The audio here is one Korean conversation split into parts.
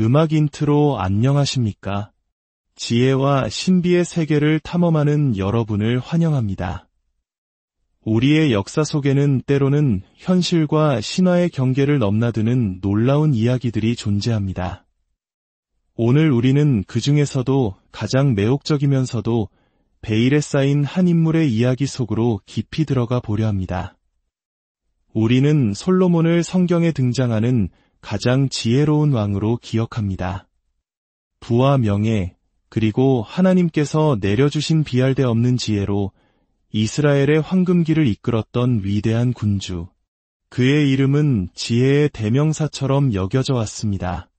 음악 인트로 안녕하십니까? 지혜와 신비의 세계를 탐험하는 여러분을 환영합니다. 우리의 역사 속에는 때로는 현실과 신화의 경계를 넘나드는 놀라운 이야기들이 존재합니다. 오늘 우리는 그 중에서도 가장 매혹적이면서도 베일에 쌓인 한 인물의 이야기 속으로 깊이 들어가 보려 합니다. 우리는 솔로몬을 성경에 등장하는 가장 지혜로운 왕으로 기억합니다. 부와 명예, 그리고 하나님께서 내려주신 비할데 없는 지혜로 이스라엘의 황금기를 이끌었던 위대한 군주. 그의 이름은 지혜의 대명사처럼 여겨져 왔습니다.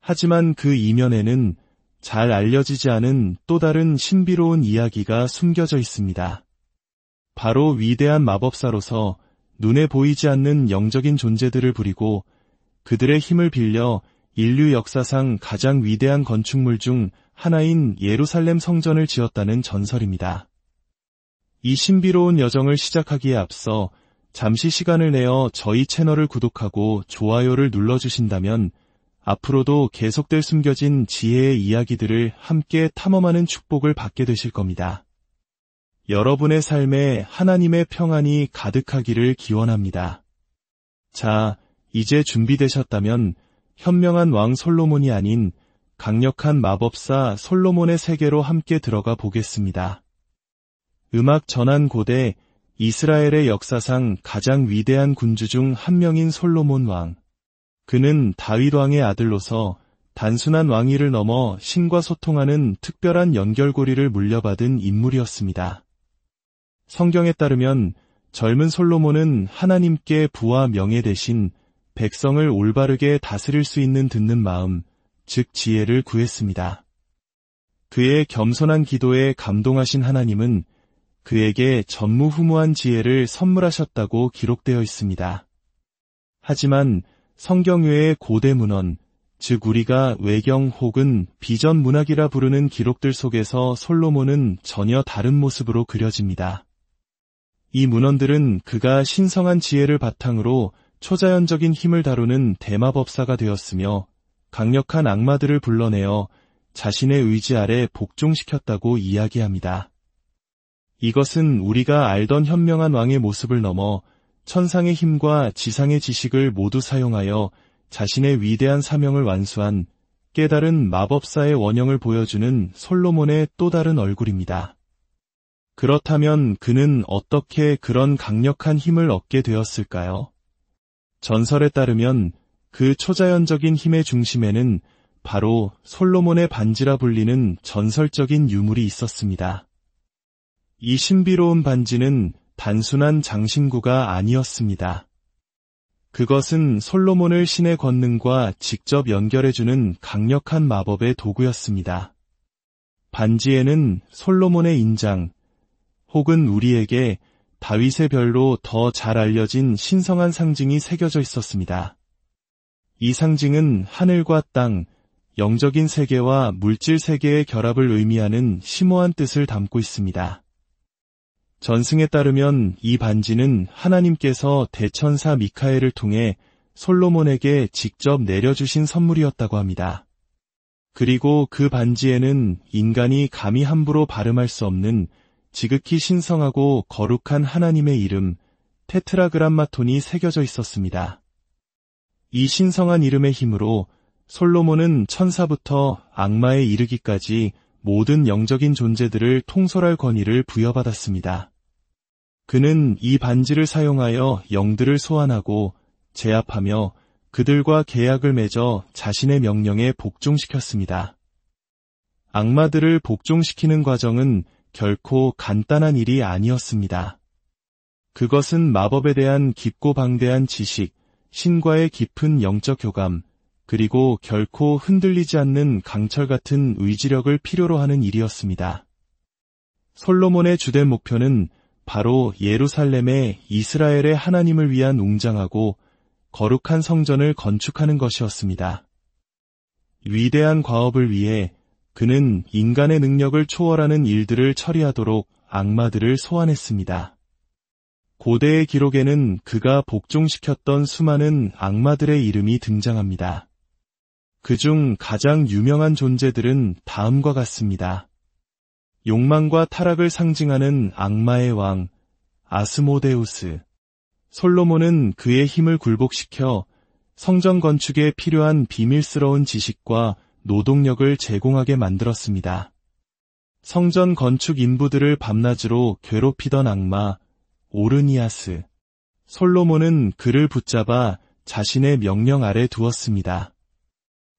하지만 그 이면에는 잘 알려지지 않은 또 다른 신비로운 이야기가 숨겨져 있습니다. 바로 위대한 마법사로서 눈에 보이지 않는 영적인 존재들을 부리고 그들의 힘을 빌려 인류 역사상 가장 위대한 건축물 중 하나인 예루살렘 성전을 지었다는 전설입니다. 이 신비로운 여정을 시작하기에 앞서 잠시 시간을 내어 저희 채널을 구독하고 좋아요를 눌러주신다면 앞으로도 계속될 숨겨진 지혜의 이야기들을 함께 탐험하는 축복을 받게 되실 겁니다. 여러분의 삶에 하나님의 평안이 가득하기를 기원합니다. 자, 이제 준비되셨다면 현명한 왕 솔로몬이 아닌 강력한 마법사 솔로몬의 세계로 함께 들어가 보겠습니다. 음악 전환 고대 이스라엘의 역사상 가장 위대한 군주 중 한 명인 솔로몬 왕. 그는 다윗 왕의 아들로서 단순한 왕위를 넘어 신과 소통하는 특별한 연결고리를 물려받은 인물이었습니다. 성경에 따르면 젊은 솔로몬은 하나님께 부와 명예 대신 백성을 올바르게 다스릴 수 있는 듣는 마음, 즉 지혜를 구했습니다. 그의 겸손한 기도에 감동하신 하나님은 그에게 전무후무한 지혜를 선물하셨다고 기록되어 있습니다. 하지만 성경 외의 고대 문헌, 즉 우리가 외경 혹은 비전 문학이라 부르는 기록들 속에서 솔로몬은 전혀 다른 모습으로 그려집니다. 이 문헌들은 그가 신성한 지혜를 바탕으로 초자연적인 힘을 다루는 대마법사가 되었으며 강력한 악마들을 불러내어 자신의 의지 아래 복종시켰다고 이야기합니다. 이것은 우리가 알던 현명한 왕의 모습을 넘어 천상의 힘과 지상의 지식을 모두 사용하여 자신의 위대한 사명을 완수한 깨달은 마법사의 원형을 보여주는 솔로몬의 또 다른 얼굴입니다. 그렇다면 그는 어떻게 그런 강력한 힘을 얻게 되었을까요? 전설에 따르면 그 초자연적인 힘의 중심에는 바로 솔로몬의 반지라 불리는 전설적인 유물이 있었습니다. 이 신비로운 반지는 단순한 장신구가 아니었습니다. 그것은 솔로몬을 신의 권능과 직접 연결해주는 강력한 마법의 도구였습니다. 반지에는 솔로몬의 인장, 혹은 우리에게 다윗의 별로 더 잘 알려진 신성한 상징이 새겨져 있었습니다. 이 상징은 하늘과 땅, 영적인 세계와 물질 세계의 결합을 의미하는 심오한 뜻을 담고 있습니다. 전승에 따르면 이 반지는 하나님께서 대천사 미카엘을 통해 솔로몬에게 직접 내려주신 선물이었다고 합니다. 그리고 그 반지에는 인간이 감히 함부로 발음할 수 없는 지극히 신성하고 거룩한 하나님의 이름, 테트라그람마톤이 새겨져 있었습니다. 이 신성한 이름의 힘으로 솔로몬은 천사부터 악마에 이르기까지 모든 영적인 존재들을 통솔할 권위를 부여받았습니다. 그는 이 반지를 사용하여 영들을 소환하고 제압하며 그들과 계약을 맺어 자신의 명령에 복종시켰습니다. 악마들을 복종시키는 과정은 결코 간단한 일이 아니었습니다. 그것은 마법에 대한 깊고 방대한 지식, 신과의 깊은 영적 교감, 그리고 결코 흔들리지 않는 강철 같은 의지력을 필요로 하는 일이었습니다. 솔로몬의 주된 목표는 바로 예루살렘에 이스라엘의 하나님을 위한 웅장하고 거룩한 성전을 건축하는 것이었습니다. 위대한 과업을 위해 그는 인간의 능력을 초월하는 일들을 처리하도록 악마들을 소환했습니다. 고대의 기록에는 그가 복종시켰던 수많은 악마들의 이름이 등장합니다. 그중 가장 유명한 존재들은 다음과 같습니다. 욕망과 타락을 상징하는 악마의 왕, 아스모데우스. 솔로몬은 그의 힘을 굴복시켜 성전 건축에 필요한 비밀스러운 지식과 노동력을 제공하게 만들었습니다. 성전 건축 인부들을 밤낮으로 괴롭히던 악마, 오르니아스. 솔로몬은 그를 붙잡아 자신의 명령 아래 두었습니다.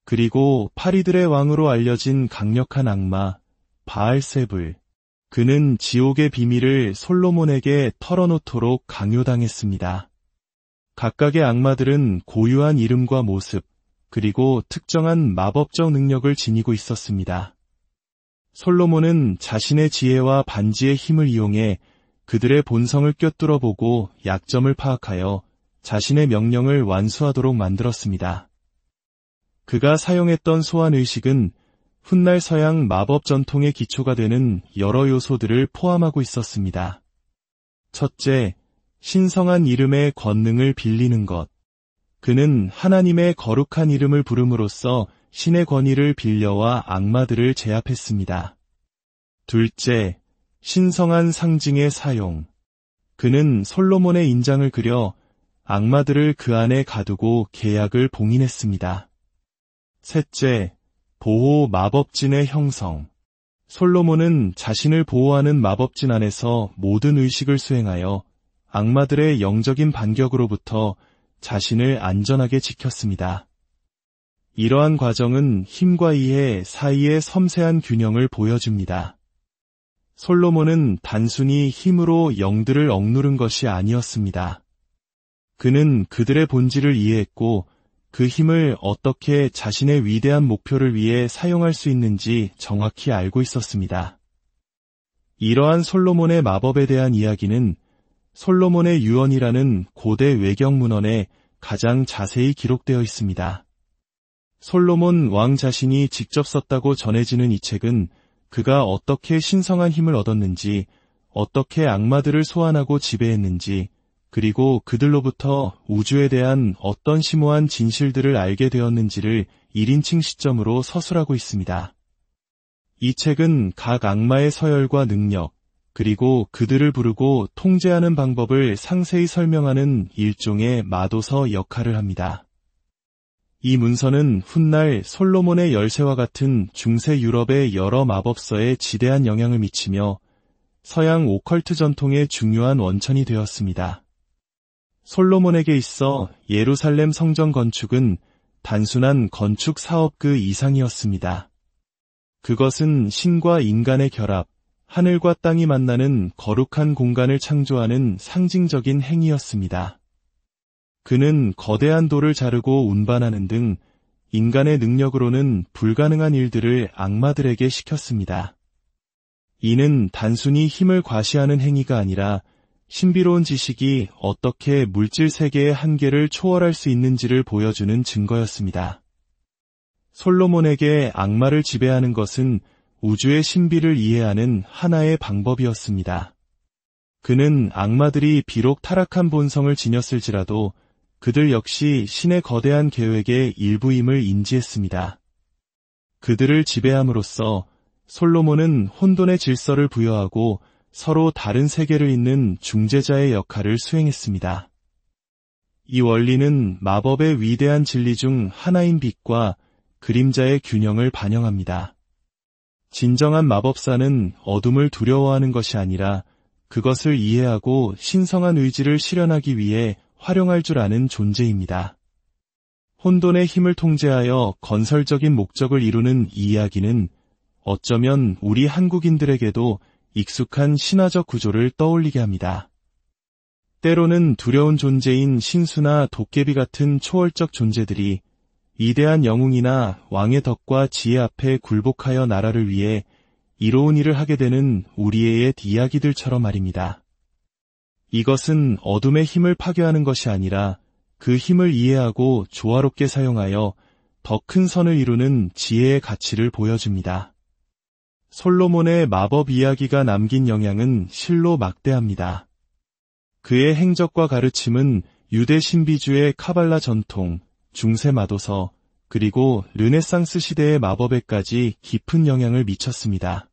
그리고 파리들의 왕으로 알려진 강력한 악마, 바알세불. 그는 지옥의 비밀을 솔로몬에게 털어놓도록 강요당했습니다. 각각의 악마들은 고유한 이름과 모습, 그리고 특정한 마법적 능력을 지니고 있었습니다. 솔로몬은 자신의 지혜와 반지의 힘을 이용해 그들의 본성을 꿰뚫어보고 약점을 파악하여 자신의 명령을 완수하도록 만들었습니다. 그가 사용했던 소환의식은 훗날 서양 마법 전통의 기초가 되는 여러 요소들을 포함하고 있었습니다. 첫째, 신성한 이름의 권능을 빌리는 것. 그는 하나님의 거룩한 이름을 부름으로써 신의 권위를 빌려와 악마들을 제압했습니다. 둘째, 신성한 상징의 사용. 그는 솔로몬의 인장을 그려 악마들을 그 안에 가두고 계약을 봉인했습니다. 셋째, 보호 마법진의 형성. 솔로몬은 자신을 보호하는 마법진 안에서 모든 의식을 수행하여 악마들의 영적인 반격으로부터 자신을 안전하게 지켰습니다. 이러한 과정은 힘과 이해 사이의 섬세한 균형을 보여줍니다. 솔로몬은 단순히 힘으로 영들을 억누른 것이 아니었습니다. 그는 그들의 본질을 이해했고 그 힘을 어떻게 자신의 위대한 목표를 위해 사용할 수 있는지 정확히 알고 있었습니다. 이러한 솔로몬의 마법에 대한 이야기는 솔로몬의 유언이라는 고대 외경 문헌에 가장 자세히 기록되어 있습니다. 솔로몬 왕 자신이 직접 썼다고 전해지는 이 책은 그가 어떻게 신성한 힘을 얻었는지, 어떻게 악마들을 소환하고 지배했는지, 그리고 그들로부터 우주에 대한 어떤 심오한 진실들을 알게 되었는지를 1인칭 시점으로 서술하고 있습니다. 이 책은 각 악마의 서열과 능력, 그리고 그들을 부르고 통제하는 방법을 상세히 설명하는 일종의 마도서 역할을 합니다. 이 문서는 훗날 솔로몬의 열쇠와 같은 중세 유럽의 여러 마법서에 지대한 영향을 미치며 서양 오컬트 전통의 중요한 원천이 되었습니다. 솔로몬에게 있어 예루살렘 성전 건축은 단순한 건축 사업 그 이상이었습니다. 그것은 신과 인간의 결합, 하늘과 땅이 만나는 거룩한 공간을 창조하는 상징적인 행위였습니다. 그는 거대한 돌을 자르고 운반하는 등 인간의 능력으로는 불가능한 일들을 악마들에게 시켰습니다. 이는 단순히 힘을 과시하는 행위가 아니라 신비로운 지식이 어떻게 물질 세계의 한계를 초월할 수 있는지를 보여주는 증거였습니다. 솔로몬에게 악마를 지배하는 것은 우주의 신비를 이해하는 하나의 방법이었습니다. 그는 악마들이 비록 타락한 본성을 지녔을지라도 그들 역시 신의 거대한 계획의 일부임을 인지했습니다. 그들을 지배함으로써 솔로몬은 혼돈의 질서를 부여하고 서로 다른 세계를 잇는 중재자의 역할을 수행했습니다. 이 원리는 마법의 위대한 진리 중 하나인 빛과 그림자의 균형을 반영합니다. 진정한 마법사는 어둠을 두려워하는 것이 아니라 그것을 이해하고 신성한 의지를 실현하기 위해 활용할 줄 아는 존재입니다. 혼돈의 힘을 통제하여 건설적인 목적을 이루는 이 이야기는 어쩌면 우리 한국인들에게도 익숙한 신화적 구조를 떠올리게 합니다. 때로는 두려운 존재인 신수나 도깨비 같은 초월적 존재들이 위대한 영웅이나 왕의 덕과 지혜 앞에 굴복하여 나라를 위해 이로운 일을 하게 되는 우리의 옛 이야기들처럼 말입니다. 이것은 어둠의 힘을 파괴하는 것이 아니라 그 힘을 이해하고 조화롭게 사용하여 더 큰 선을 이루는 지혜의 가치를 보여줍니다. 솔로몬의 마법 이야기가 남긴 영향은 실로 막대합니다. 그의 행적과 가르침은 유대 신비주의 카발라 전통, 중세 마도서, 그리고 르네상스 시대의 마법에까지 깊은 영향을 미쳤습니다.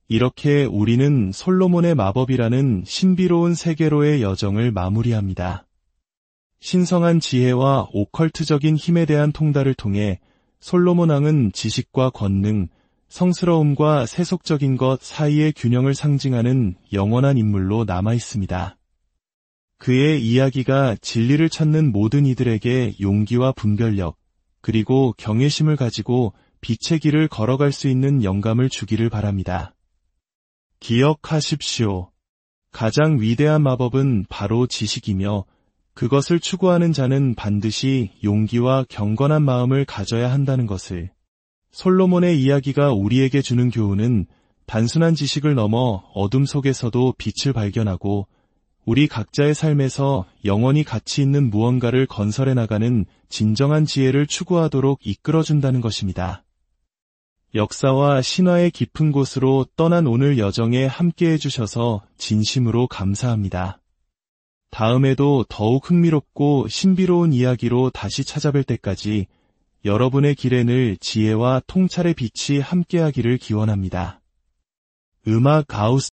이렇게 우리는 솔로몬의 마법이라는 신비로운 세계로의 여정을 마무리합니다. 신성한 지혜와 오컬트적인 힘에 대한 통달을 통해 솔로몬 왕은 지식과 권능, 성스러움과 세속적인 것 사이의 균형을 상징하는 영원한 인물로 남아 있습니다. 그의 이야기가 진리를 찾는 모든 이들에게 용기와 분별력, 그리고 경외심을 가지고 빛의 길을 걸어갈 수 있는 영감을 주기를 바랍니다. 기억하십시오. 가장 위대한 마법은 바로 지식이며 그것을 추구하는 자는 반드시 용기와 경건한 마음을 가져야 한다는 것을. 솔로몬의 이야기가 우리에게 주는 교훈은 단순한 지식을 넘어 어둠 속에서도 빛을 발견하고 우리 각자의 삶에서 영원히 가치 있는 무언가를 건설해 나가는 진정한 지혜를 추구하도록 이끌어준다는 것입니다. 역사와 신화의 깊은 곳으로 떠난 오늘 여정에 함께해 주셔서 진심으로 감사합니다. 다음에도 더욱 흥미롭고 신비로운 이야기로 다시 찾아뵐 때까지 여러분의 길에 늘 지혜와 통찰의 빛이 함께하기를 기원합니다. 음악 아웃